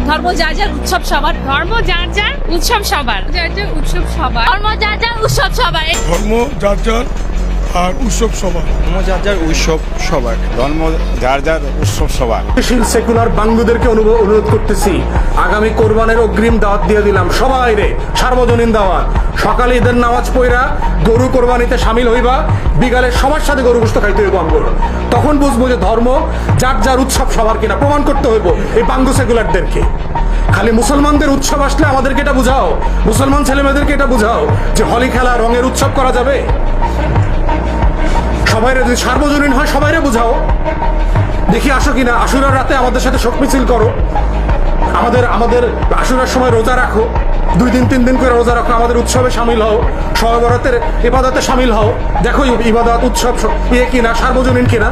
ধর্ম যার যার উৎসব সবার, ধর্ম যার যার উৎসব সবার, যার যার উৎসব সবার, ধর্ম যার যার উৎসব সবার, ধর্ম যার যার আর উৎসব সবার। ধর্ম যার যার উৎসব সবার, ধর্ম যার যার উৎসব সবার। সেকুলার বাঙ্গুদেরকে অনুরোধ করতেছি, আগামী কোরবানের অগ্রিম দাওয়াত দিয়ে দিলাম সবাই রে, সার্বজনীন দাওয়াত। সকালে ঈদের নামাজ পড়া গরু কোরবানিতে সামিল হইবা, বিকালে সবার সাথে গরু গোশত খাইতে হইব আমগুলো। তখন বুঝবো যে ধর্ম যার যার উৎসব সবার কিনা, প্রমাণ করতে হইব এই বাঙ্গু সেকুলারদেরকে। খালি মুসলমানদের উৎসব আসলে আমাদেরকে এটা বুঝাও, মুসলমান ছেলেমেয়েদেরকে এটা বুঝাও যে হোলি খেলা রঙের উৎসব করা যাবে। সবাইরে যদি সার্বজনীন হয় সবাইরে বুঝাও, দেখি আসো কিনা। আশুরার রাতে আমাদের সাথে শোক মিছিল করো, আমাদের আশুরার সময় রোজা রাখো, 2 দিন 3 দিন করে রোজা রাখো, আমাদের উৎসবে সামিল হও, শবে বরাতের ইবাদতে সামিল হও। দেখো ইবাদত উৎসব কিনা, সার্বজনীন কিনা।